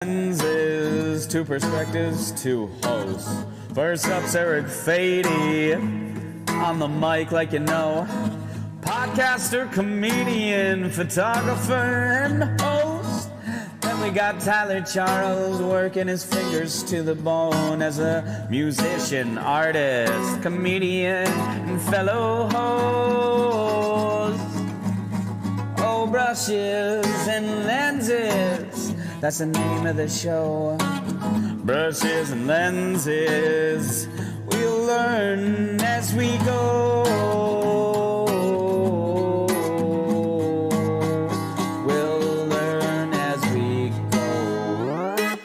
Lenses, two perspectives, two hosts. First up's Eric Fadie, on the mic like you know. Podcaster, comedian, photographer, and host. Then we got Tyler Charles working his fingers to the bone as a musician, artist, comedian, and fellow host. Oh, brushes and lenses, that's the name of the show. Brushes and lenses, we'll learn as we go. We'll learn as we go.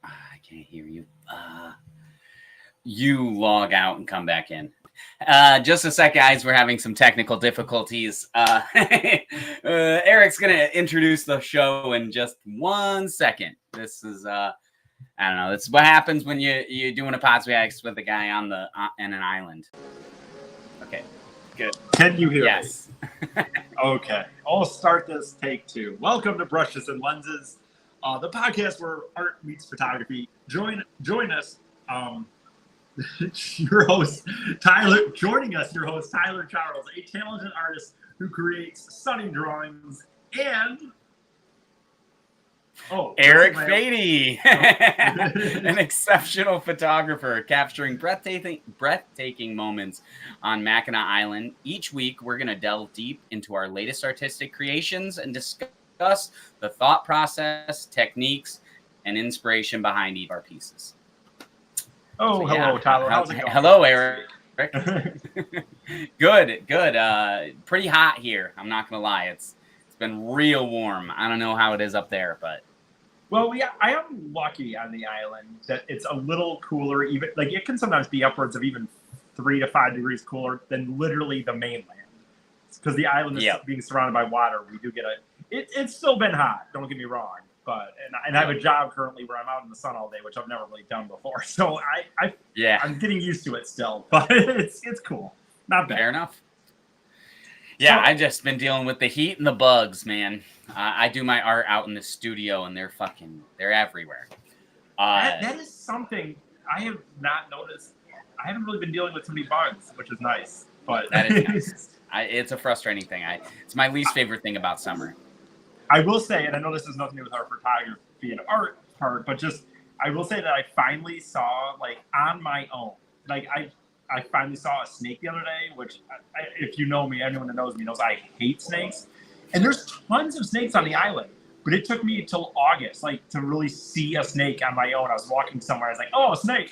I can't hear you. You log out and come back in. Just a sec, guys. We're having some technical difficulties. Eric's going to introduce the show in just 1 second. This is, I don't know. This is what happens when you're doing a podcast with a guy on in an island. Okay, good. Can you hear me? Yes. Okay. I'll start this take two. Welcome to Brushes and Lenses, the podcast where art meets photography. Join us. Your host, Tyler, joining us, your host, Tyler Charles, a talented artist who creates stunning drawings, and Eric Fadie, an exceptional photographer capturing breathtaking moments on Mackinac Island. Each week, we're going to delve deep into our latest artistic creations and discuss the thought process, techniques, and inspiration behind each of our pieces. Oh, so, hello, Tyler. How's it going? Hello, Eric. Good. Pretty hot here. I'm not gonna lie. It's been real warm. I don't know how it is up there, but well, I am lucky on the island that it's a little cooler. Even like it can sometimes be upwards of even 3 to 5 degrees cooler than literally the mainland. Because the island is being surrounded by water. We do get it's still been hot. Don't get me wrong. But and I have a job currently where I'm out in the sun all day, which I've never really done before. So I'm getting used to it still, but it's cool. Not bad. Fair enough. Yeah, I've just been dealing with the heat and the bugs, man. I do my art out in the studio, and they're everywhere. That is something I have not noticed. I haven't really been dealing with so many bugs, which is nice. But that is nice. It's a frustrating thing. It's my least favorite thing about summer. I will say, and I know this has nothing to do with our photography and art part, but just I will say that I finally saw, like, on my own, like I finally saw a snake the other day, which if you know me, anyone that knows me knows I hate snakes. And there's tons of snakes on the island, but it took me until August, like, to really see a snake on my own. I was walking somewhere, I was like, oh, a snake,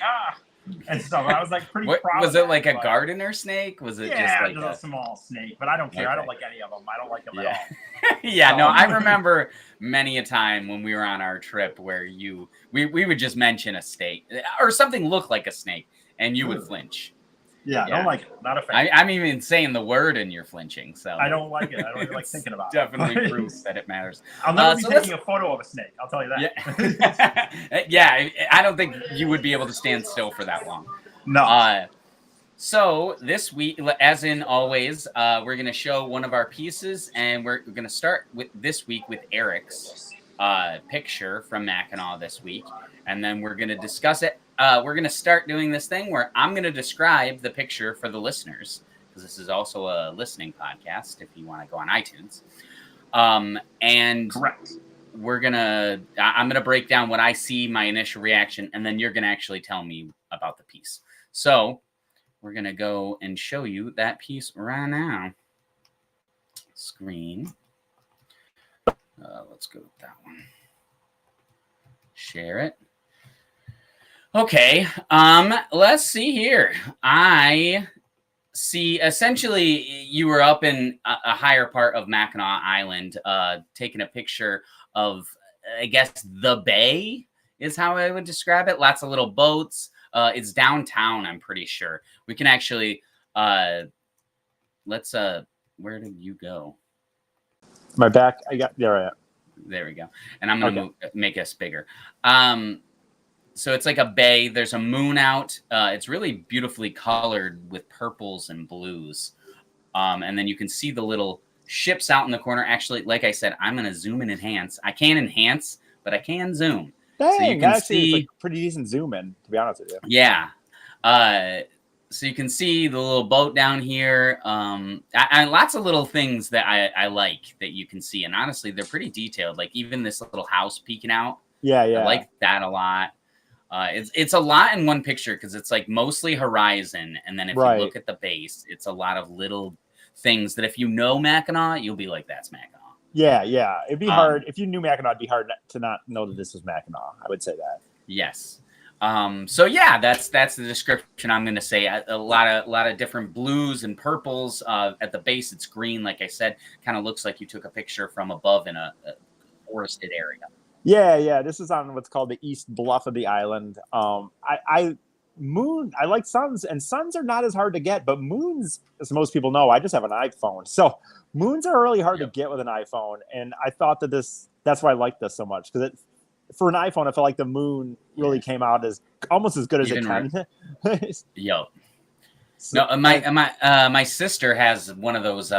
and stuff. I was like pretty proud. Was it like a gardener snake? Was it just like a small snake? But I don't care. Okay. I don't like any of them. I don't like them at all. Yeah, no, I remember many a time when we were on our trip where we would just mention a snake or something looked like a snake, and you would flinch. Yeah, I don't like it. Not a fan. I'm even saying the word and you're flinching. So I don't like it. I don't even like thinking about definitely it. Definitely proof that it matters. I'll never be taking a photo of a snake. I'll tell you that. Yeah, I don't think you would be able to stand still for that long. No. So this week, as in always, we're going to show one of our pieces, and we're going to start with this week with Eric's picture from Mackinac this week, and then we're going to discuss it. We're going to start doing this thing where I'm going to describe the picture for the listeners, because this is also a listening podcast if you want to go on iTunes. And correct. I'm going to break down what I see, my initial reaction, and then you're going to actually tell me about the piece. So we're going to go and show you that piece right now. Screen. Let's go with that one. Share it. Okay, let's see here. I see, essentially, you were up in a higher part of Mackinac Island, taking a picture of, I guess, the bay is how I would describe it. Lots of little boats. It's downtown, I'm pretty sure. We can actually, where did you go? My back, there we go. And I'm going to make us bigger. So it's like a bay. There's a moon out. It's really beautifully colored with purples and blues. And then you can see the little ships out in the corner. Actually, like I said, I'm going to zoom and enhance. I can't enhance, but I can zoom. Dang, so you can actually, see, it's like pretty decent zoom in, to be honest with you. Yeah. So you can see the little boat down here. I lots of little things that I like that you can see. And honestly, they're pretty detailed. Like even this little house peeking out. Yeah. I like that a lot. It's a lot in one picture because it's like mostly horizon. And then if you look at the base, it's a lot of little things that if you know Mackinac, you'll be like, that's Mackinac. Yeah. It'd be hard. If you knew Mackinac, it'd be hard to not know that this was Mackinac. I would say that. Yes. So yeah, that's the description I'm going to say. A lot of different blues and purples. At the base, it's green. Like I said, kind of looks like you took a picture from above in a forested area. Yeah. This is on what's called the east bluff of the island. I like suns, and suns are not as hard to get, but moons, as most people know, I just have an iPhone. So moons are really hard to get with an iPhone. And I thought that's why I like this so much, because for an iPhone, I felt like the moon really came out as almost as good as it can. Yo. So, no, my sister has one of those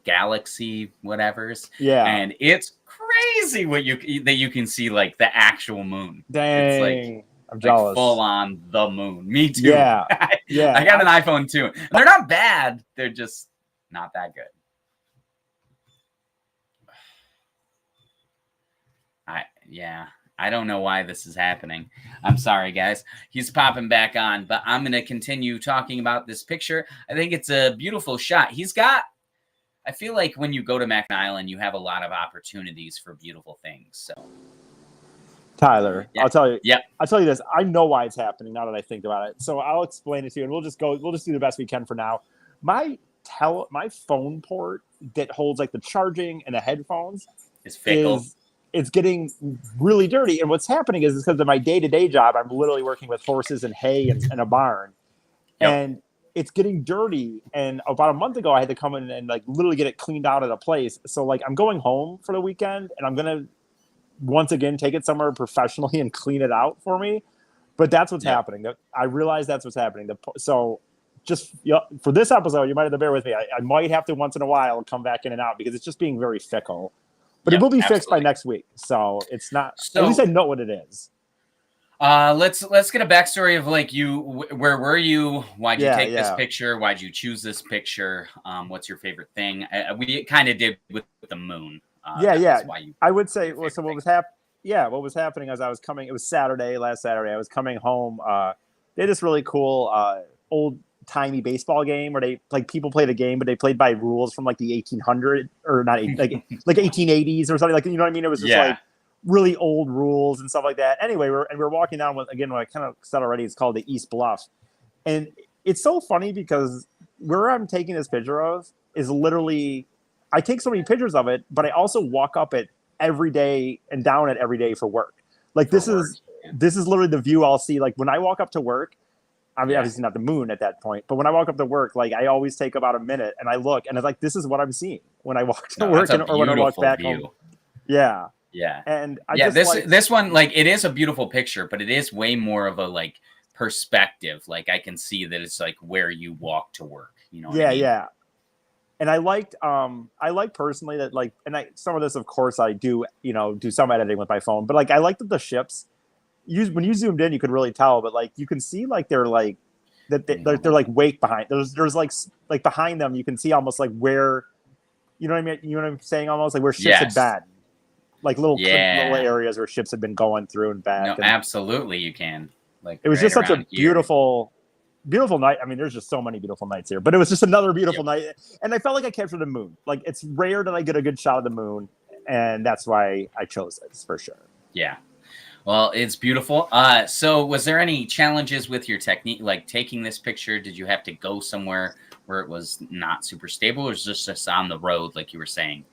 Galaxy whatevers. Yeah. And it's crazy that you can see like the actual moon. Dang. It's like, I'm jealous. Like full on the moon. Me too. Yeah. Yeah. I got an iPhone too. They're not bad. They're just not that good. I don't know why this is happening. I'm sorry, guys. He's popping back on, but I'm going to continue talking about this picture. I think it's a beautiful shot. I feel like when you go to Mackinac Island, you have a lot of opportunities for beautiful things. So, Tyler, yeah. I'll tell you. Yeah. I'll tell you this. I know why it's happening now that I think about it. So I'll explain it to you, and we'll just do the best we can for now. My phone port that holds like the charging and the headphones is fickle. It's getting really dirty. And what's happening is because of my day-to-day job, I'm literally working with horses and hay and a barn. Yep. And it's getting dirty. And about a month ago, I had to come in and like literally get it cleaned out at a place. So like I'm going home for the weekend, and I'm going to once again take it somewhere professionally and clean it out for me. But that's what's happening. I realize that's what's happening. So just for this episode, you might have to bear with me. I might have to once in a while come back in and out because it's just being very fickle. But it will be fixed by next week, so it's not. At least I know what it is. Let's get a backstory of like you. Where were you? Why'd you take this picture? Why'd you choose this picture? What's your favorite thing? We kind of did with the moon. I would say. Well, so what was happening? Yeah, what was happening as I was coming? It was last Saturday. I was coming home. They had this really cool old timey baseball game where people played a game, but they played by rules from like the 1800s or not like 1880s or something, like, you know what I mean? It was just like really old rules and stuff like that. Anyway, we're walking down what I kind of said already, it's called the East Bluff. And it's so funny because where I'm taking this picture of is literally, I take so many pictures of it, but I also walk up it every day and down it every day for work. Like this is literally the view I'll see. Like when I walk up to work, I mean, obviously not the moon at that point, but when I walk up to work, like I always take about a minute and I look and it's like, this is what I'm seeing when I walk to work or when I walk back home. Yeah. Yeah. And this one, like, it is a beautiful picture, but it is way more of a like perspective. Like I can see that it's like where you walk to work, you know? What I mean? Yeah. And I liked personally that like, and some of this, of course I do, do some editing with my phone, but like, I liked that the ships, when you zoomed in, you could really tell, but like you can see like they're like that they're like wake behind. There's like behind them, you can see almost like where, you know what I mean? You know what I'm saying? Almost like where ships had been, like little areas where ships had been going through and back. No, absolutely, you can. Like it was just such a beautiful night. I mean, there's just so many beautiful nights here, but it was just another beautiful night, and I felt like I captured the moon. Like it's rare that I get a good shot of the moon, and that's why I chose this for sure. Yeah. Well, it's beautiful. So was there any challenges with your technique, like taking this picture? Did you have to go somewhere where it was not super stable, or was it just on the road, like you were saying,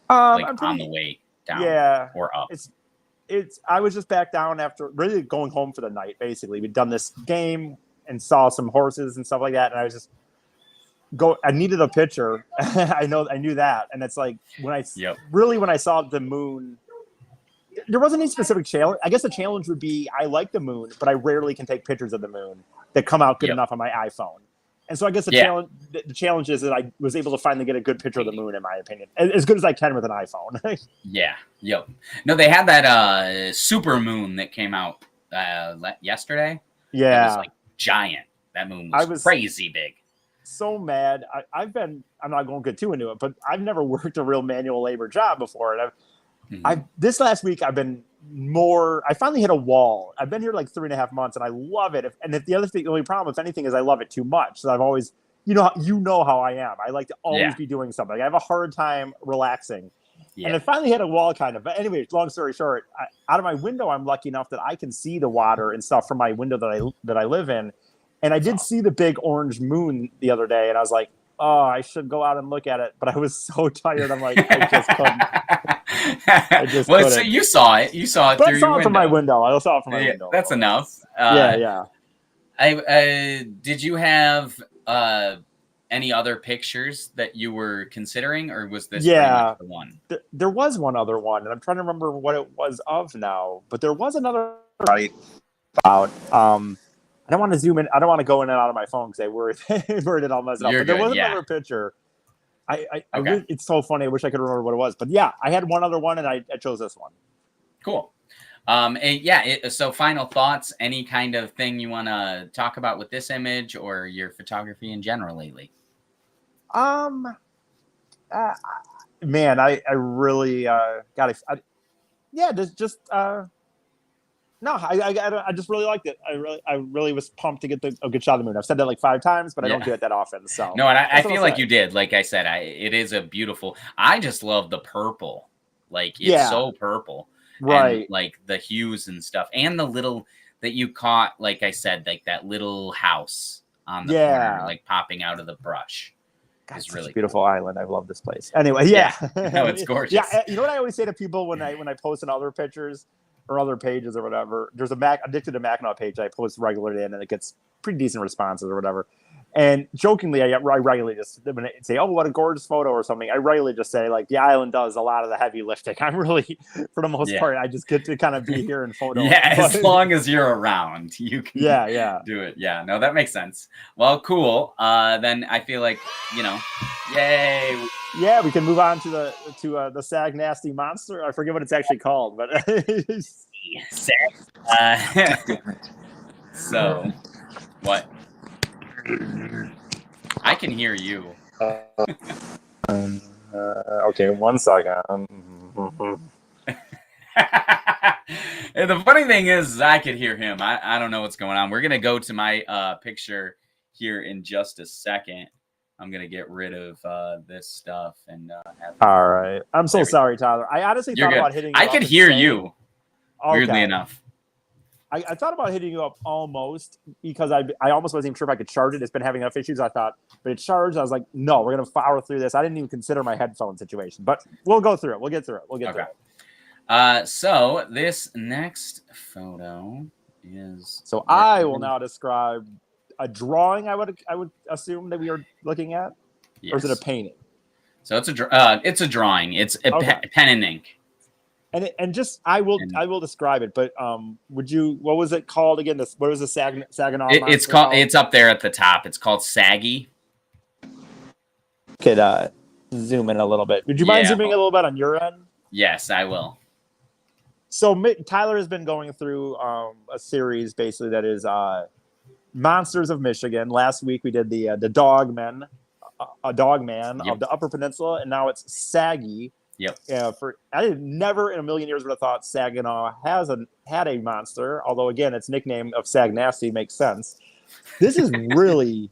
on the way down or up? I was just back down after really going home for the night. Basically, we'd done this game and saw some horses and stuff like that, and I was just I needed a picture. I knew that, and it's like when I saw the moon. There wasn't any specific challenge. I guess the challenge would be I like the moon, but I rarely can take pictures of the moon that come out good enough on my iPhone. And so I guess the Yeah. challenge is that I was able to finally get a good picture of the moon, in my opinion, as good as I can with an iPhone. Yeah. Yep. No, they had that super moon that came out yesterday. It was Yeah, like giant. That moon I was was crazy big. so mad. I'm not going to get too into it, but I've never worked a real manual labor job before, and this last week I've been I finally hit a wall. I've been here like 3.5 months and I love it. The only problem, if anything, is I love it too much. So I've always, you know how I am. I like to always be doing something. Like I have a hard time relaxing. Yeah. And I finally hit a wall kind of, but anyway, long story short, out of my window, I'm lucky enough that I can see the water and stuff from my window that I live in. And I did see the big orange moon the other day and I was like, oh, I should go out and look at it. But I was so tired. I'm like, I just couldn't. Well, so you saw it. You saw it But through I saw your it window. from my window. I saw it from my window. That's enough. Yeah. Did you have any other pictures that you were considering, or was this pretty much the one? There was one other one, and I'm trying to remember what it was of now. But there was another right about. I don't want to zoom in. I don't want to go in and out of my phone because I worried it all messed up. But there was another picture. Really, it's so funny. I wish I could remember what it was. But yeah, I had one other one, and I chose this one. Cool. So final thoughts, any kind of thing you want to talk about with this image or your photography in general lately? Man, I really got it. No, I just really liked it. I really was pumped to get a good shot of the moon. I've said that like 5 times, but I don't get it that often. So no, and I feel like you did. Like I said, it is a beautiful. I just love the purple. Like it's so purple, right? And, like the hues and stuff, and the little that you caught. Like I said, like that little house on the corner, like popping out of the brush. God, it's really a beautiful island. I love this place. Anyway, no, it's gorgeous. Yeah, you know what I always say to people when I post in other pictures or other pages or whatever. There's a Addicted to Mackinac page I post regularly in, and it gets pretty decent responses or whatever. And jokingly, I regularly just when I say, "Oh, what a gorgeous photo" or something. I regularly just say, like, the island does a lot of the heavy lifting. I'm really, for the most part, I just get to kind of be here in photo. As long as you're around, you can do it. Yeah, no, that makes sense. Well, cool. Then I feel like, yay. Yeah, we can move on to the Sag Nasty Monster. I forget what it's actually called, but so what? I can hear you. Okay, 1 second. The funny thing is I could hear him. I don't know what's going on. We're going to go to my picture here in just a second. I'm going to get rid of this stuff. And all right. I'm so sorry, Tyler. I honestly thought about hitting you I could hear you, weirdly enough. I thought about hitting you up almost because I almost wasn't even sure if I could charge it. It's been having enough issues. I thought, but it charged. I was like, no, we're going to power through this. I didn't even consider my headphone situation, but we'll go through it. We'll get through it. We'll get through it. So this next photo is. So I will now describe a drawing. I would assume that we are looking at, or is it a painting? So it's a drawing. It's a pen and ink. And just I will describe it, but what was it called again? What was the Saginaw? It's called. It's up there at the top. It's called Saggy. Could zoom in a little bit. Would you mind zooming a little bit on your end? Yes, I will. So Tyler has been going through a series basically that is Monsters of Michigan. Last week we did the Dogman of the Upper Peninsula, and now it's Saggy. Yep. I never in a million years would have thought Saginaw had a monster. Although again, its nickname of Sag Nasty makes sense. This is really,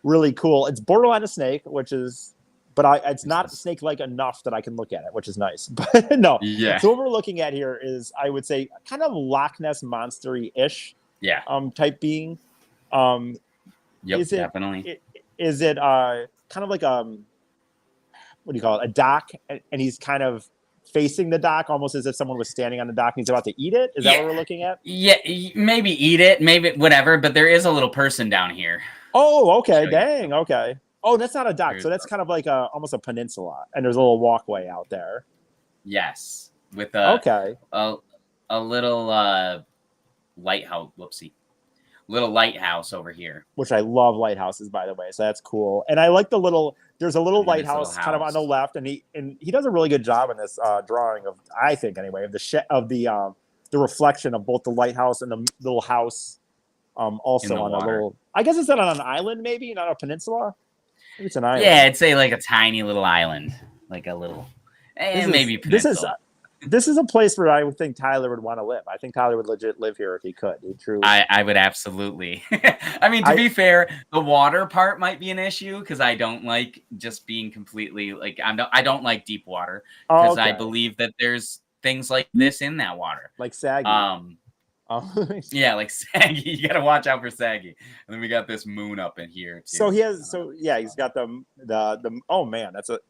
really cool. It's borderline a snake, but it's not snake-like enough that I can look at it, which is nice. But no. Yeah. So what we're looking at here is, I would say, kind of Loch Ness monster-y-ish. Yeah. Type being. Yep. Definitely. Is it kind of like what do you call it? A dock, and he's kind of facing the dock, almost as if someone was standing on the dock and he's about to eat it. Is that what we're looking at? Yeah, maybe eat it, maybe whatever. But there is a little person down here. Oh, okay. Dang. Okay. Oh, that's not a dock. So that's kind of like almost a peninsula, and there's a little walkway out there. Yes, with a little lighthouse. Whoopsie. little lighthouse over here. which I love lighthouses, by the way. So that's cool. And I like there's a little And then it's a lighthouse little kind of on the house. left, and he does a really good job in this drawing of, I think anyway, of the reflection of both the lighthouse and the little house. Also the on water. a little, I guess it's on an island, maybe not a peninsula. Maybe it's an island. Yeah, I'd say like a tiny little island, like a little, maybe peninsula. This is a place where I would think Tyler would want to live. I think Tyler would legit live here if he could. He truly. I would absolutely. I mean, to be fair, the water part might be an issue because I don't like just being completely like I don't like deep water because I believe that there's things like this in that water, like saggy. Yeah, like saggy. You gotta watch out for saggy. And then we got this moon up in here too. So he's got the oh man, that's a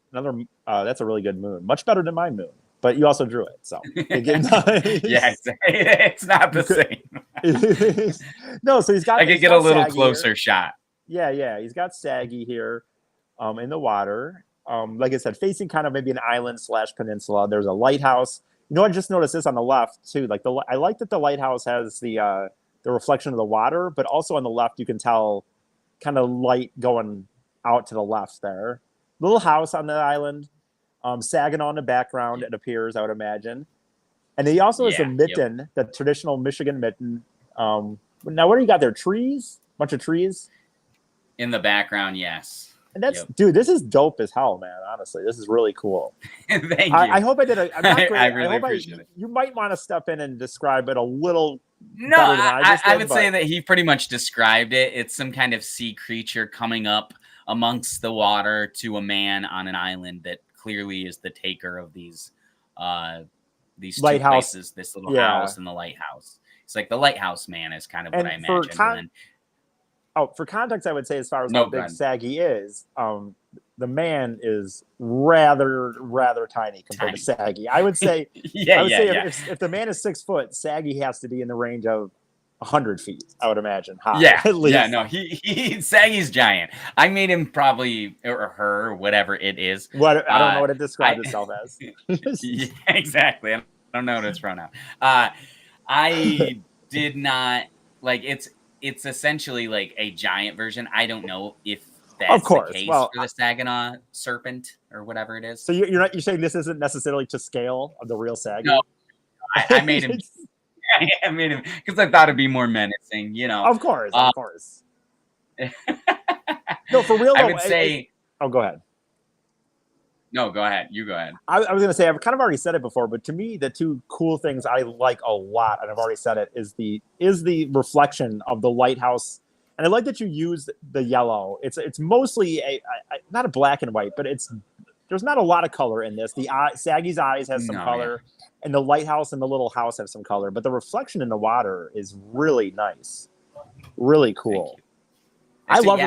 really good moon. Much better than my moon. But you also drew it, so yeah, it's not the same. No, so he's got. I could get a little closer shot. Yeah, he's got saggy here, in the water. Like I said, facing kind of maybe an island / peninsula. There's a lighthouse. You know, I just noticed this on the left too. Like I like that the lighthouse has the reflection of the water, but also on the left you can tell kind of light going out to the left there. Little house on the island. Saginaw in the background, it appears, I would imagine. And he also has a mitten, the traditional Michigan mitten. Now, what do you got there? Trees? Bunch of trees? In the background, yes. And dude, this is dope as hell, man. Honestly, this is really cool. Thank you. I hope I did I'm not great. I really appreciate it. You might want to step in and describe it a little. No, I would say that he pretty much described it. It's some kind of sea creature coming up amongst the water to a man on an island that clearly is the taker of these two places, this little house and the lighthouse. It's like the lighthouse man is kind of what I imagine. For context, I would say as far as how big Saggy is, the man is rather tiny compared to Saggy. I would say, if the man is 6 foot, Saggy has to be in the range of 100 feet, I would imagine. High, at least. Yeah, no, he Saggy's giant. I made him probably, or her, whatever it is. I don't know what it describes itself as. Yeah, exactly. I don't know what it's pronoun. I did not like it's essentially like a giant version. I don't know if that's the case for the Saginaw serpent or whatever it is. So you're saying this isn't necessarily to scale of the real Saggy? No, I made him. I made him because I thought it'd be more menacing, you know. Of course. No, for real. I would say. Go ahead. No, go ahead. You go ahead. I was going to say, I've kind of already said it before, but to me, the two cool things I like a lot, and I've already said it, is the reflection of the lighthouse. And I like that you use the yellow. It's mostly not a black and white, but there's not a lot of color in this. Saggy's eyes has some color, and the lighthouse and the little house have some color, but the reflection in the water is really nice, really cool. I love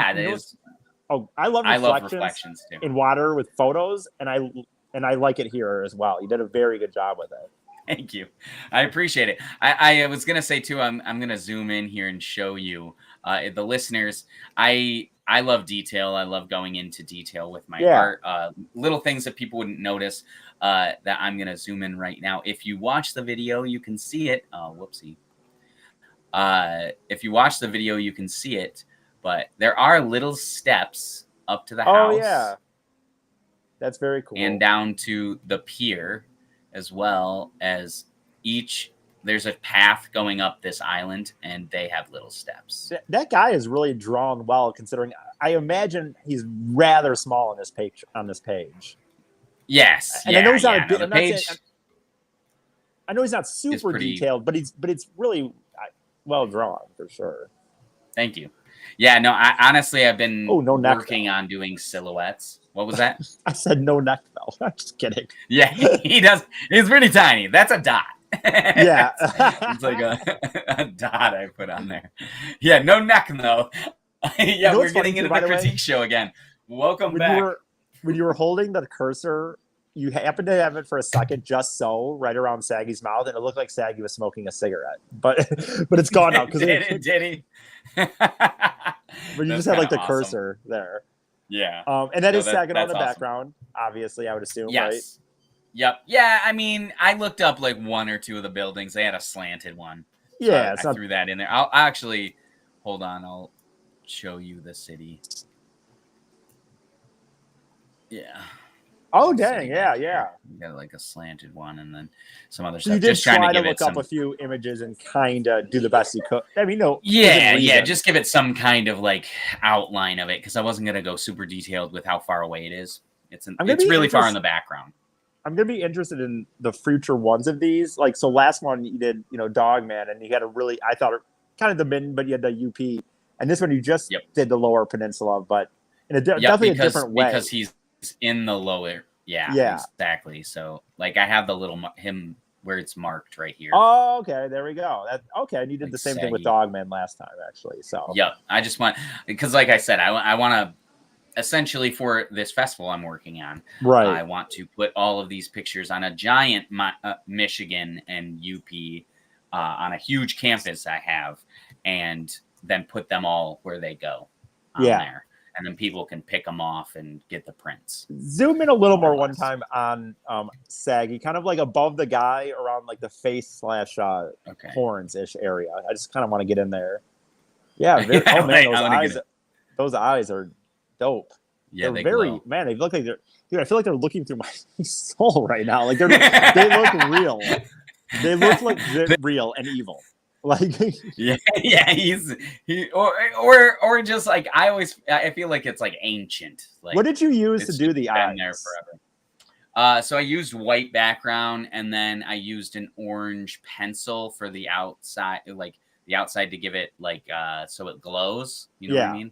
reflections too. In water with photos, and I like it here as well. You did a very good job with it. Thank you. I appreciate it. I was gonna say too, I'm gonna zoom in here and show you the listeners. I love detail. I love going into detail with my art. Little things that people wouldn't notice that I'm gonna zoom in right now. If you watch the video, you can see it. Whoopsie. If you watch the video, you can see it. But there are little steps up to the house. Oh, yeah. That's very cool. And down to the pier, as well as there's a path going up this island, and they have little steps. That guy is really drawn well, considering I imagine he's rather small on this page. Yes. And I know he's not a big I know he's not super detailed, but it's really well drawn for sure. Thank you. Yeah, no, honestly, I've been working on doing silhouettes. What was that? I said no neck though. I'm just kidding. Yeah, he does. He's pretty tiny. That's a dot. Yeah. It's like a dot I put on there. Yeah, no neck though. Yeah, we're getting into the critique show again. Welcome back. When you were holding the cursor, you happened to have it for a second just so right around Saggy's mouth, and it looked like Saggy was smoking a cigarette. But it's gone now. Did he? But you just had like the cursor there. Yeah. And that is Saginaw in the background, obviously, I would assume, right? Yep. Yeah, I mean, I looked up like one or two of the buildings. They had a slanted one. So yeah. I threw that in there. I'll actually Hold on, I'll show you the city. Yeah. Oh, dang. Yeah. You got like a slanted one and then some other So stuff. you did Just trying try to to give it look up some. a few images and kind of do the best you could. I mean, no. Yeah, within reason. just give it some kind of like outline of it because I wasn't gonna go super detailed with how far away it is. It's really far in the background. I'm gonna be interested in the future ones of these. Like, so last one you did, Dogman, and you had a really, I thought, kind of the mid, but you had the UP, and this one you just did the Lower Peninsula, but in a definitely a different way because he's in the lower. Yeah, exactly. So like I have the little him where it's marked right here. Oh, okay, there we go. Okay, and you did like the same saggy. thing with Dogman last time, actually. So I just want because, like I said, I want to. Essentially, for this festival I'm working on, I want to put all of these pictures on a giant Michigan and UP on a huge campus I have, and then put them all where they go on there. And then people can pick them off and get the prints. Zoom in a little more one time on Saggy, kind of like above the guy around like the face / horns-ish area. I just kind of want to get in there. Yeah. Oh, man, those eyes are dope. Yeah, they're very glow. Man. They look like they're. Dude, I feel like they're looking through my soul right now. Like they look real. They look like they're real and evil. Like or just like I feel like it's like ancient. Like what did you use to do the eyes? Been there forever. So I used white background and then I used an orange pencil for the outside, like the outside to give it like so it glows. You know what I mean?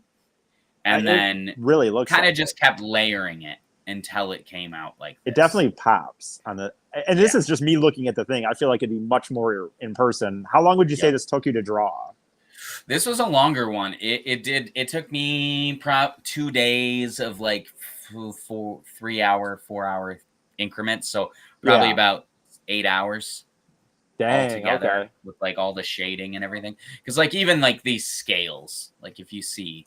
And then really looks kind of just kept layering it until it came out like this. It definitely pops on the. And this is just me looking at the thing. I feel like it'd be much more in person. How long would you say this took you to draw? This was a longer one. It took me 2 days of like 4 hour increments. So probably about 8 hours. Dang, altogether with like all the shading and everything. Because like even like these scales, like if you see.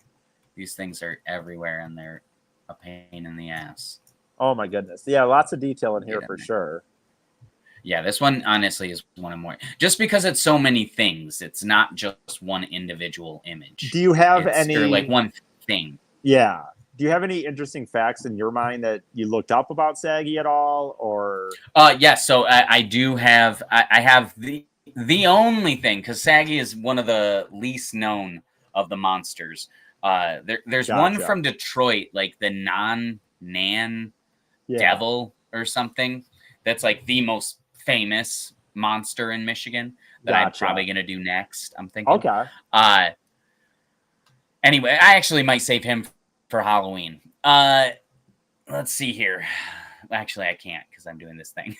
These things are everywhere, and they're a pain in the ass. Oh my goodness! Yeah, lots of detail in here for sure. Yeah, this one honestly is one of more. Just because it's so many things, it's not just one individual image. Do you have any like one thing? Yeah. Do you have any interesting facts in your mind that you looked up about Saggy at all, or? Yes. So I do have. I have the only thing because Saggy is one of the least known of the monsters. There's one from Detroit, like the Nan Devil or something. That's like the most famous monster in Michigan that I'm probably gonna do next. I'm thinking. Okay. Anyway, I actually might save him for Halloween. Let's see here. Actually, I can't because I'm doing this thing.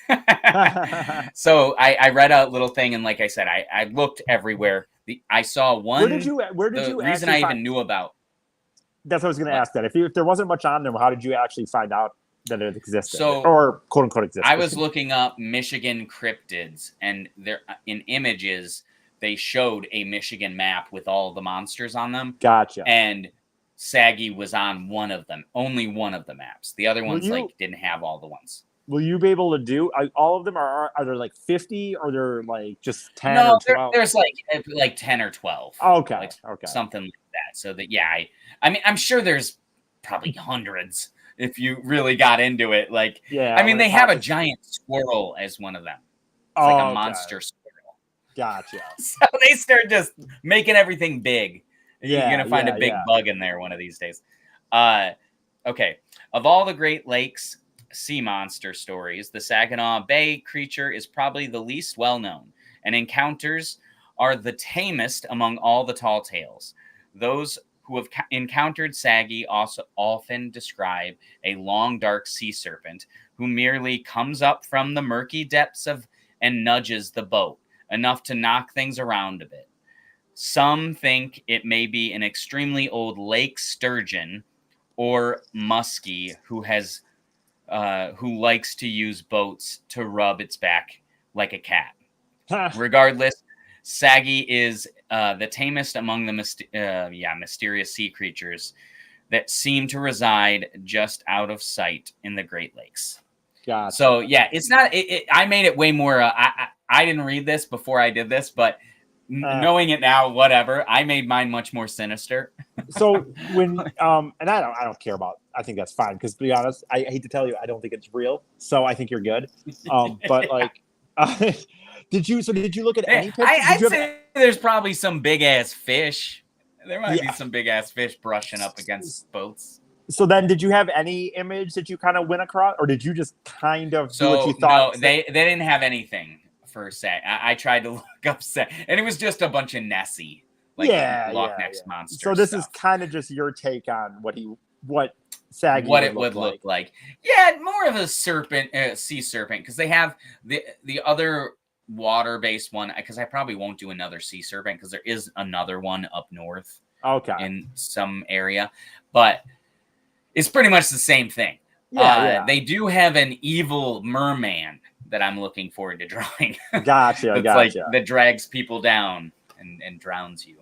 So I read a little thing, and like I said, I looked everywhere. I saw one. Where did you? Reason I even knew about. That's what I was going to ask. That if there wasn't much on there, how did you actually find out that it existed, or quote unquote existed? I was looking up Michigan cryptids, and there in images they showed a Michigan map with all the monsters on them. Gotcha. And Saggy was on one of them, only one of the maps. The other ones didn't have all the ones. Will you be able to do all of them? Are there like 50 or they're like just 10 no, or 12? There's like 10 or 12. Okay. Something like that. So that, I mean, I'm sure there's probably hundreds if you really got into it. Like, I mean, they have a giant squirrel as one of them. It's like a monster squirrel. Gotcha. So they start just making everything big. You're going to find a big bug in there one of these days. Okay. Of all the Great Lakes sea monster stories, the Saginaw Bay creature is probably the least well-known, and encounters are the tamest among all the tall tales. Those who have encountered Saggy also often describe a long, dark sea serpent who merely comes up from the murky depths and nudges the boat, enough to knock things around a bit. Some think it may be an extremely old lake sturgeon or muskie who likes to use boats to rub its back like a cat. Regardless, Saggy is the tamest among the mysterious sea creatures that seem to reside just out of sight in the Great Lakes. Gotcha. So it's not. I made it way more. I didn't read this before I did this, but Knowing it now, whatever. I made mine much more sinister. So when and I don't care about. I think that's fine because to be honest, I hate to tell you, I don't think it's real. So I think you're good. But like, did you look at any pictures? I'd say there's probably some big ass fish. There might be some big ass fish brushing up against boats. So then, did you have any image that you kind of went across, or did you just kind of do what you thought? No, they didn't have anything for SAG. I tried to look up SAG, and it was just a bunch of Nessie, like Loch Ness monster. So this is kind of just your take on what SAG it would look like. Yeah, more of a serpent, sea serpent, because they have the other water-based one. Because I probably won't do another sea serpent because there is another one up north. Okay. In some area, but it's pretty much the same thing. They do have an evil merman that I'm looking forward to drawing. Gotcha. Like that drags people down and drowns you.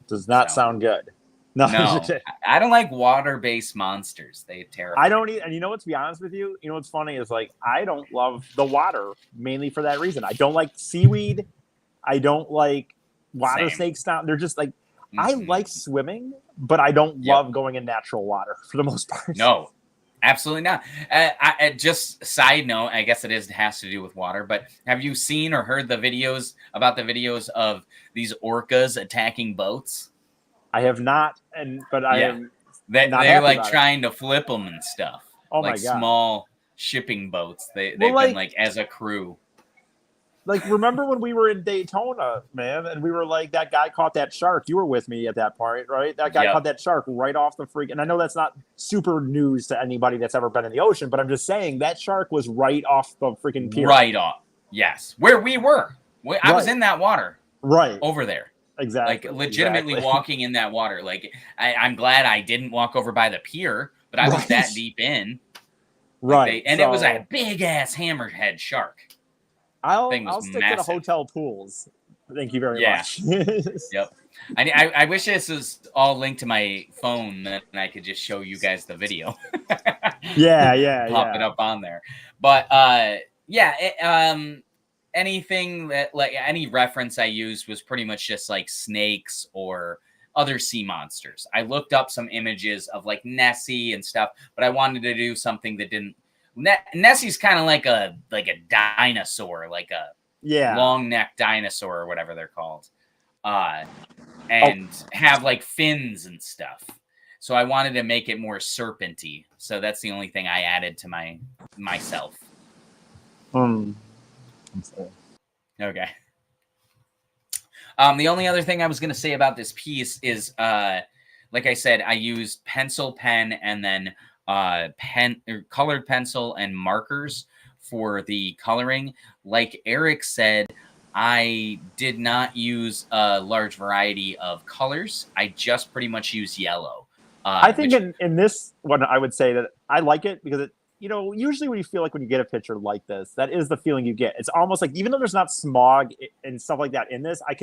Does not sound good. No, I don't like water-based monsters. They terrify. I don't eat, and you know what? To be honest with you, what's funny is like I don't love the water mainly for that reason. I don't like seaweed. I don't like water snakes. They're just like I like swimming, but I don't love going in natural water for the most part. No, absolutely not. Just side note, I guess has to do with water, but have you seen or heard the videos of these orcas attacking boats? I have not, but I am. They're like trying to flip them and stuff. Oh my God. Small shipping boats. They've been like as a crew. Like, remember when we were in Daytona, man, and we were like, that guy caught that shark. You were with me at that point, right? That guy caught that shark right off the freak. And I know that's not super news to anybody that's ever been in the ocean, but I'm just saying that shark was right off the freaking pier. Right off. Yes. Where we were. I was in that water. Right. Over there. Exactly. Like, legitimately walking in that water. Like, I'm glad I didn't walk over by the pier, but I was that deep in. Right. It was a big-ass hammerhead shark. I'll stick to the hotel pools. Thank you very much. Yep. I wish this was all linked to my phone and I could just show you guys the video. Pop it up on there. But anything that like any reference I used was pretty much just like snakes or other sea monsters. I looked up some images of like Nessie and stuff, but I wanted to do something that didn't. Nessie's kind of like a dinosaur, like a long neck dinosaur or whatever they're called, and have like fins and stuff. So I wanted to make it more serpenty. So that's the only thing I added to myself. Okay. The only other thing I was going to say about this piece is, like I said, I used pencil, pen, and then colored pencil and markers for the coloring. Like Eric said, I did not use a large variety of colors. I just pretty much used yellow. I think in this one, I would say that I like it because it, usually when you feel like when you get a picture like this, that is the feeling you get. It's almost like, even though there's not smog and stuff like that in this, I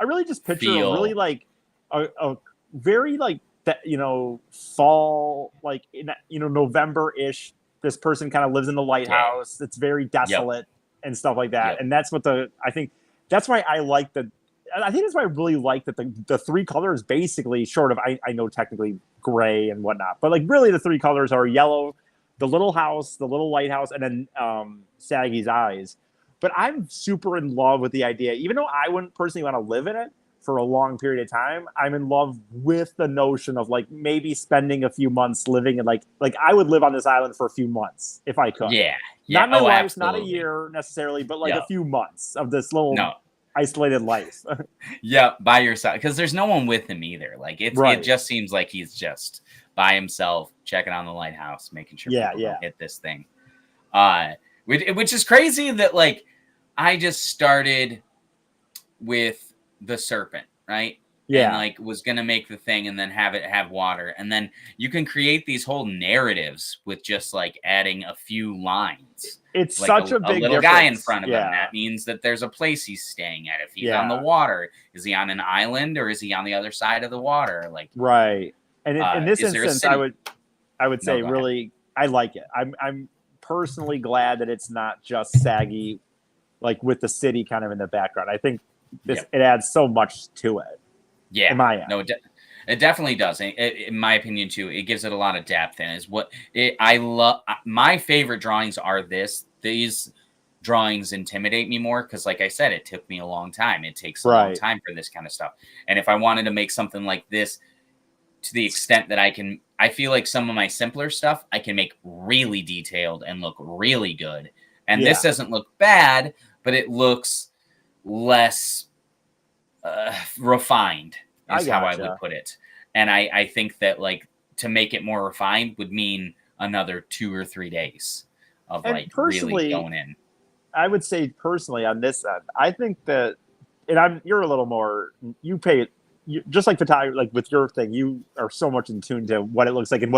really just picture a really like a very like that, fall, like, November-ish, this person kind of lives in the lighthouse. It's very desolate and stuff like that. And that's what I think that's why I like I think that's why I really like that the three colors basically short of, I know technically gray and whatnot, but like really the three colors are yellow, the little house, the little lighthouse, and then Saggy's eyes. But I'm super in love with the idea, even though I wouldn't personally want to live in it for a long period of time, I'm in love with the notion of like maybe spending a few months living in like I would live on this island for a few months if I could. Yeah. Not my life, absolutely. Not a year necessarily, but like a few months of this little isolated life. By yourself, because there's no one with him either. Like it just seems like he's just by himself, checking on the lighthouse, making sure people don't hit this thing. Which is crazy that like I just started with the serpent, right? And like was gonna make the thing and then have it have water, and then you can create these whole narratives with just like adding a few lines. It's like such a big little difference. guy in front of him. That means that there's a place he's staying at. If he's on the water, is he on an island or is he on the other side of the water? Like And in this instance, I would say really I like it. I'm personally glad that it's not just Saggy, like with the city kind of in the background. I think it adds so much to it. Yeah. In my end. No, it definitely does. In my opinion, too, it gives it a lot of depth. And is what I love. My favorite drawings are these drawings intimidate me more because, like I said, it took me a long time. It takes a long time for this kind of stuff. And if I wanted to make something like this, to the extent that I feel like some of my simpler stuff I can make really detailed and look really good. And this doesn't look bad, but it looks less refined is how I would put it. And I think that like to make it more refined would mean another 2 or 3 days of like really going in. I would say personally on this end, I think that, and you're a little more, you pay it, just like photography, like with your thing, you are so much in tune to what it looks like and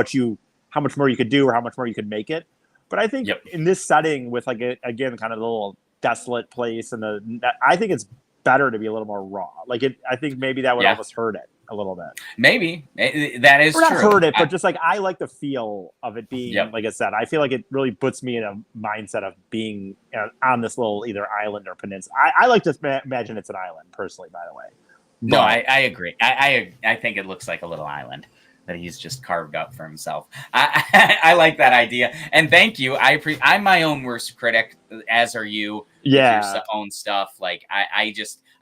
how much more you could do or how much more you could make it. But I think in this setting with like, again, kind of the little desolate place I think it's better to be a little more raw. Like I think maybe that would almost hurt it a little bit. Maybe that is true. Not hurt it, but just like I like the feel of it being, like I said, I feel like it really puts me in a mindset of being on this little either island or peninsula. I like to imagine it's an island personally, by the way. No, I agree. I think it looks like a little island that he's just carved up for himself. I like that idea. And thank you. I'm my own worst critic, as are you. Yeah. With your own stuff. Like I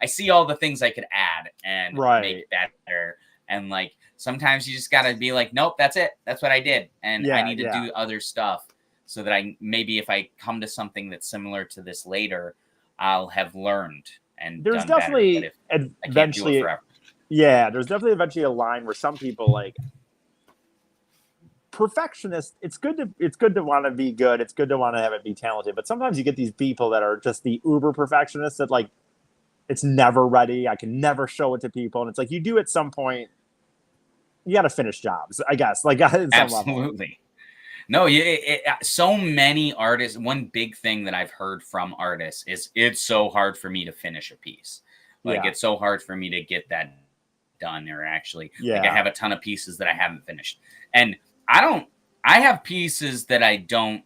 see all the things I could add and make better. And like sometimes you just gotta be like, nope, that's it. That's what I did. And I need to do other stuff so that maybe if I come to something that's similar to this later, I'll have learned. And there's definitely eventually there's definitely eventually a line where some people like perfectionists. It's good to want to be good. It's good to want to have it be talented. But sometimes you get these people that are just the uber perfectionists that like it's never ready. I can never show it to people. And it's like you do at some point. You got to finish jobs, I guess. Like absolutely. No, so many artists. One big thing that I've heard from artists is it's so hard for me to finish a piece. Like it's so hard for me to get that done. Or actually, like I have a ton of pieces that I haven't finished, and I have pieces that I don't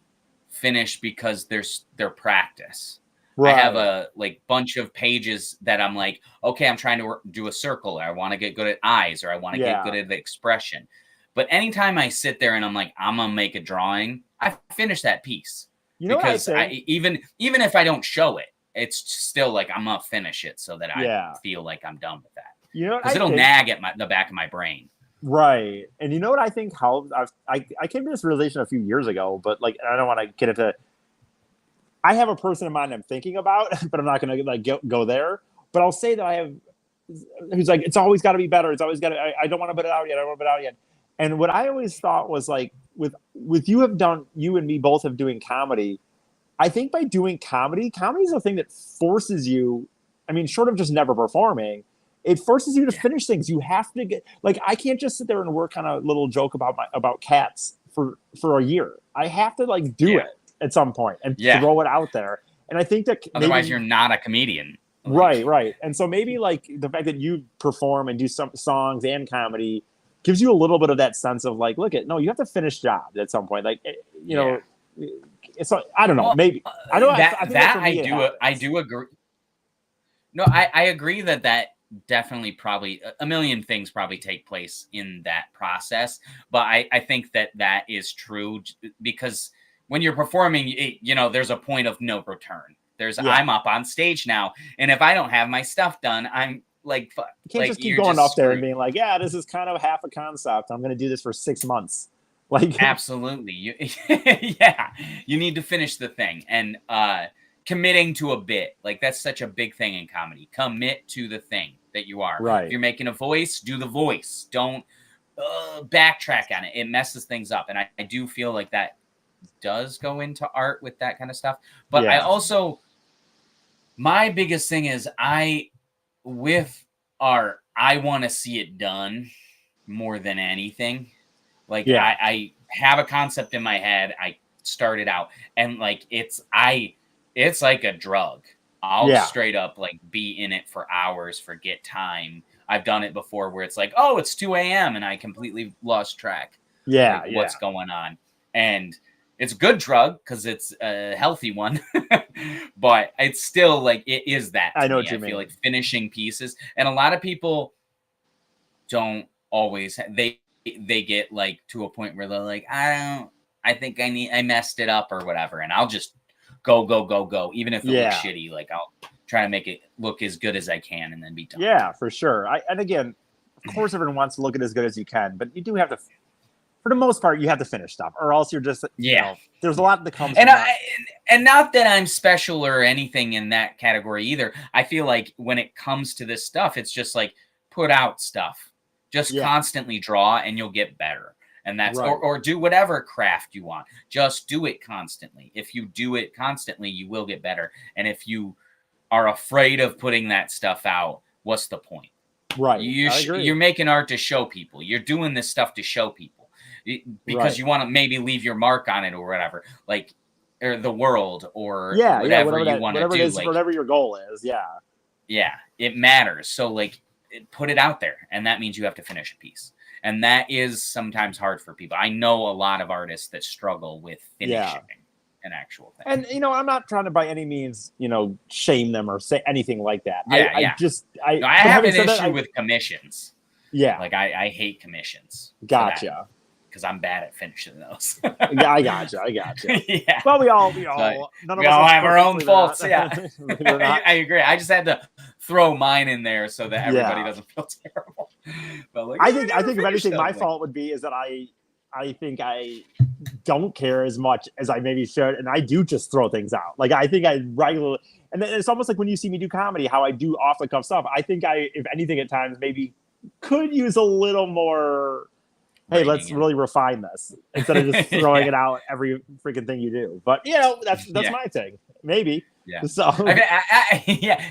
finish because they're practice. Right. I have a bunch of pages that I'm like, okay, I'm trying to do a circle. Or I want to get good at eyes, or I want to get good at the expression. But anytime I sit there and I'm like, I'm gonna make a drawing, I finish that piece. You know, because even if I don't show it, it's still like I'm gonna finish it so that I feel like I'm done with that. You know, because it'll nag at the back of my brain. Right, and you know what I think helps. I came to this realization a few years ago, but like I don't want to get into. I have a person in mind I'm thinking about, but I'm not gonna like go there. But I'll say that I have. Who's like, it's always got to be better. It's always got to. I don't want to put it out yet. I don't want to put it out yet. And what I always thought was like with you and me both have doing comedy. I think by doing comedy is a thing that forces you. I mean, short of just never performing, it forces you to finish things. You have to get like I can't just sit there and work on a little joke about cats for a year. I have to like do it at some point and throw it out there. And I think that otherwise you're not a comedian. Right. And so maybe like the fact that you perform and do some songs and comedy gives you a little bit of that sense of like, you have to finish jobs at some point. Like, you know, it's I don't know, well, maybe I don't. I do agree. No, I agree that definitely probably a million things probably take place in that process, but I think that is true because when you're performing, there's a point of no return. I'm up on stage now, and if I don't have my stuff done, I'm like, fuck. You can't just keep going up there and being like, this is kind of half a concept. I'm going to do this for 6 months. Like, absolutely. You need to finish the thing. And committing to a bit, like that's such a big thing in comedy. Commit to the thing that you are. Right. If you're making a voice, do the voice. Don't backtrack on it. It messes things up. And I do feel like that does go into art with that kind of stuff. But I also, my biggest thing is with art, I want to see it done more than anything. Like I have a concept in my head. I started out and like it's like a drug. I'll straight up like be in it for hours, forget time. I've done it before where it's like, oh, it's 2 a.m. and I completely lost track. What's going on. And It's a good drug because it's a healthy one, but it's still like it is that. I know me. what you I mean. feel like finishing pieces, and a lot of people don't always. They get like to a point where they're like, I think I messed it up or whatever, and I'll just go, even if it looks shitty. Like I'll try to make it look as good as I can, and then be done. Yeah, for sure. And again, of course, everyone wants to look at as good as you can, but you do have to. For the most part, you have to finish stuff, or else you're just there's a lot that comes. And not that I'm special or anything in that category either. I feel like when it comes to this stuff, it's just like put out stuff, just constantly draw, and you'll get better. And that's or do whatever craft you want. Just do it constantly. If you do it constantly, you will get better. And if you are afraid of putting that stuff out, what's the point? Right. You're making art to show people. You're doing this stuff to show people. Because you want to maybe leave your mark on it or whatever, like, or the world or whatever you want to do. Like, whatever your goal is. Yeah, it matters. So like, put it out there, and that means you have to finish a piece, and that is sometimes hard for people. I know a lot of artists that struggle with finishing an actual thing. And I'm not trying to by any means shame them or say anything like that. I have an issue with commissions. Yeah, like I hate commissions. Gotcha. Because I'm bad at finishing those. Yeah, I gotcha. Yeah. Well, we all none of us have our own faults. Yeah, I agree. I just had to throw mine in there so that everybody doesn't feel terrible. But like, I think if anything, my fault would be is that I think I don't care as much as I maybe should, and I do just throw things out. Like I think I regularly, and then it's almost like when you see me do comedy, how I do off the cuff stuff. I think if anything, at times maybe could use a little more. Hey, let's really refine this instead of just throwing it out every freaking thing you do. But that's my thing. Maybe. Yeah. So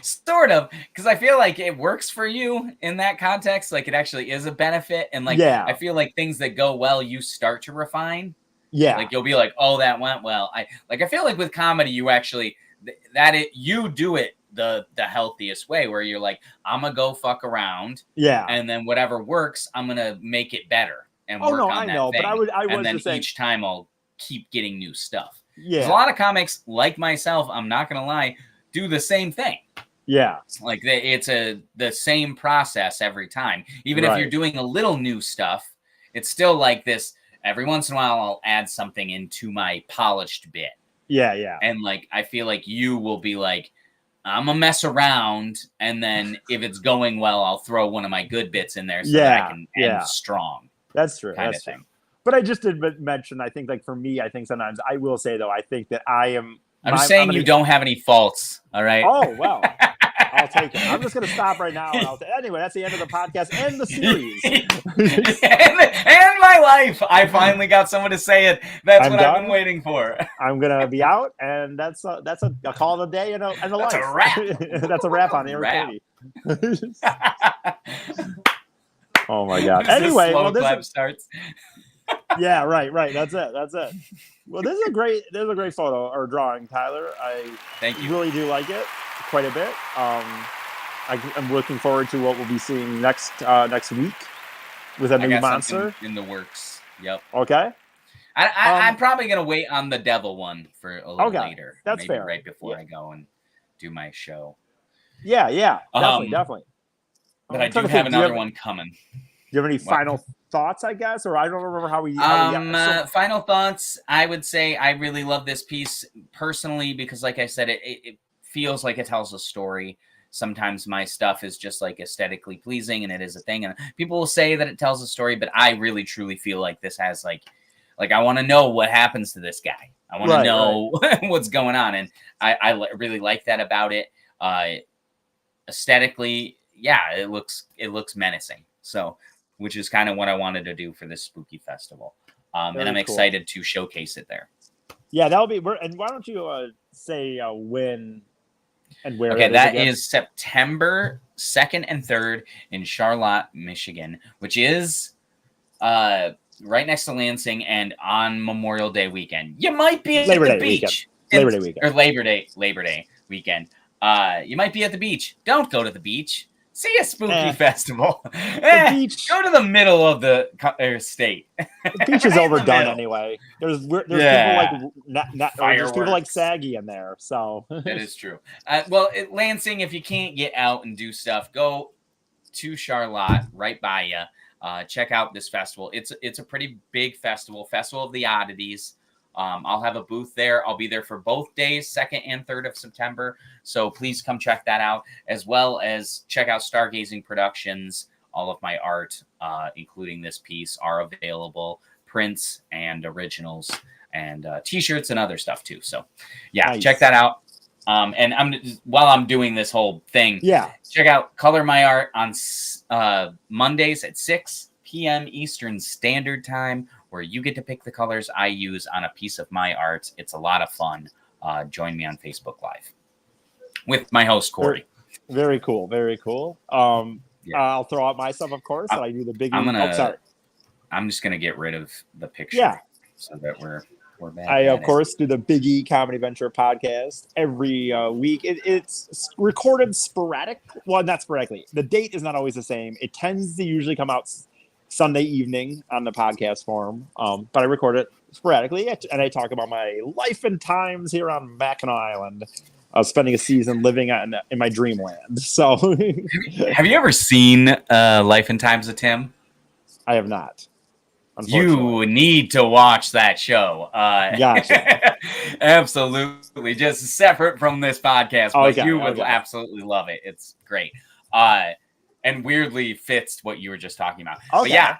sort of, because I feel like it works for you in that context. Like it actually is a benefit, and like I feel like things that go well, you start to refine. Yeah. Like you'll be like, oh, that went well. I feel like with comedy, you actually you do it the healthiest way, where you're like, I'm gonna go fuck around. Yeah. And then whatever works, I'm gonna make it better. And work on that thing. But I and then saying, each time I'll keep getting new stuff. Yeah. A lot of comics, like myself, I'm not gonna lie, do the same thing. Yeah. Like it's the same process every time. Even if you're doing a little new stuff, it's still like this. Every once in a while, I'll add something into my polished bit. Yeah, yeah. And like I feel like you will be like, I'm gonna mess around, and then if it's going well, I'll throw one of my good bits in there so that I can end strong. That's true. That's true. But I just did mention, I think, like for me, I think sometimes I will say, though, I think that I'm just saying you don't have any faults. All right. Oh, well, I'll take it. I'm just going to stop right now. Anyway, that's the end of the podcast and the series. and my life. I finally got someone to say it. That's what I've been waiting for. I'm going to be out, and that's a call of the day and a life. That's a wrap. That's a wrap on Eric Fadie. Oh my God! Anyway, clap starts. Yeah, right. That's it. Well, this is a great photo or drawing, Tyler. Thank you. Really do like it quite a bit. I'm looking forward to what we'll be seeing next week with a new monster in the works. Yep. Okay. I'm probably gonna wait on the devil one for a little later. That's maybe fair. Right before I go and do my show. Yeah. Definitely. But I do have another one coming. Do you have any final thoughts, I guess? Or I don't remember how we... Final thoughts, I would say I really love this piece personally because, like I said, it feels like it tells a story. Sometimes my stuff is just like aesthetically pleasing and it is a thing. And people will say that it tells a story, but I really, truly feel like this has like I want to know what happens to this guy. I want to know what's going on. And I really like that about it. Aesthetically, yeah, it looks menacing. So, which is kind of what I wanted to do for this spooky festival. And I'm excited to showcase it there. Yeah, that'll be. And why don't you say when and where? Okay, that is September 2nd and 3rd in Charlotte, Michigan, which is right next to Lansing and on Memorial Day weekend. You might be at the beach. Labor Day weekend. Or Labor Day weekend. You might be at the beach. Don't go to the beach. See a spooky festival. beach. Go to the middle of the state. The beach is Right in the overdone middle. anyway. There's Yeah. people like there's people like Fireworks. Saggy in there. So That is true. Well, Lansing, if you can't get out and do stuff, go to Charlotte, right by you. Check out this festival. It's a pretty big festival of the oddities. I'll have a booth there. I'll be there for both days, 2nd and 3rd of September. So please come check that out, as well as check out Stargazing Productions. All of my art, including this piece, are available. Prints and originals and T-shirts and other stuff too. So yeah, nice. Check that out. And while I'm doing this whole thing, check out Color My Art on Mondays at 6 p.m. Eastern Standard Time, where you get to pick the colors I use on a piece of my art. It's a lot of fun. Join me on Facebook Live with my host, Corey. Very cool. Very cool. I'll throw out my stuff, of course. I do the big. I'm just gonna get rid of the picture, so that we're back. I of course do the Big E Comedy Venture podcast every week. It's recorded sporadic. Well, not sporadically. The date is not always the same. It tends to usually come out Sunday evening on the podcast form, but I record it sporadically, and I talk about my life and times here on Mackinac Island. I was spending a season living in my dreamland. So, have you ever seen Life and Times of Tim? I have not. You need to watch that show. Gotcha. Absolutely, just separate from this podcast, but you would absolutely love it. It's great. And weirdly fits what you were just talking about. But yeah,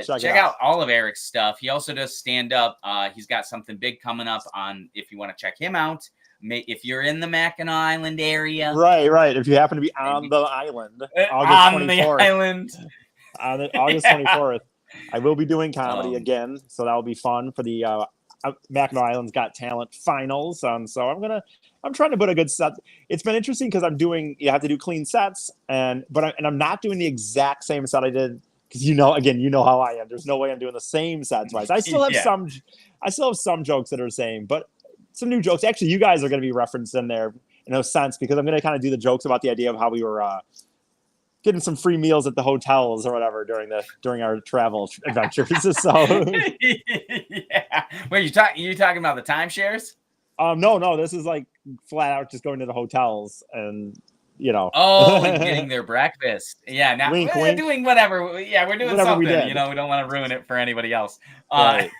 check out all of Eric's stuff. He also does stand up. He's got something big coming up on, if you want to check him out. If you're in the Mackinac Island area. Right. If you happen to be on the island, on the island. On August 24th, I will be doing comedy again. So that'll be fun for the Mackinac Island's Got Talent finals. So I'm trying to put a good set. It's been interesting because you have to do clean sets, and I'm not doing the exact same set I did, because you know how I am. There's no way I'm doing the same set twice. I still have some jokes that are the same, but some new jokes. Actually, you guys are going to be referenced in there in a sense, because I'm going to kind of do the jokes about the idea of how we were getting some free meals at the hotels or whatever during our travel adventures. So yeah. Wait, you talking about the timeshares? No, this is like flat out just going to the hotels and and getting their breakfast. Yeah, now we're doing whatever. Yeah, we're doing something. We don't want to ruin it for anybody else. Right.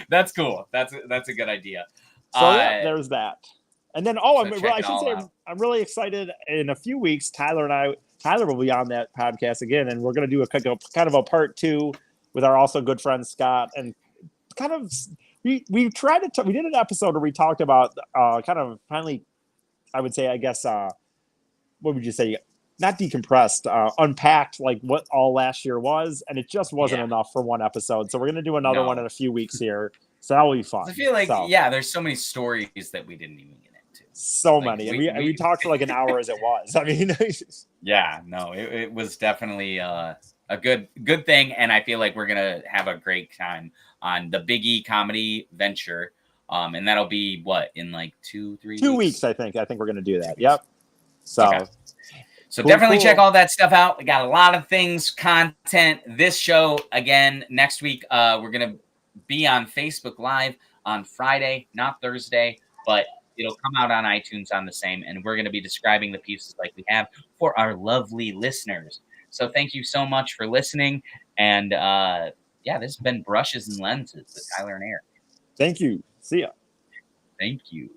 That's cool. That's a good idea. So there's that. And then I'm really excited. In a few weeks, Tyler will be on that podcast again, and we're going to do a kind of a part 2 with our also good friend Scott, and kind of we did an episode where we talked about kind of finally, I would say, I guess, what would you say? Not decompressed, unpacked like what all last year was, and it just wasn't enough for one episode. So we're gonna do another one in a few weeks here. So that will be fun. I feel like there's so many stories that we didn't even get into. So many, and we talked for like an hour as it was. I mean, it was definitely a good thing, and I feel like we're gonna have a great time on the Big E Comedy Venture, and that'll be in like 2 weeks. I think we're gonna do that. Yep. So. Okay. So definitely check all that stuff out. We got a lot of things, content. This show, again, next week, we're going to be on Facebook Live on Friday, not Thursday, but it'll come out on iTunes on the same, and we're going to be describing the pieces like we have for our lovely listeners. So thank you so much for listening. And, this has been Brushes and Lenses with Tyler and Eric. Thank you. See ya. Thank you.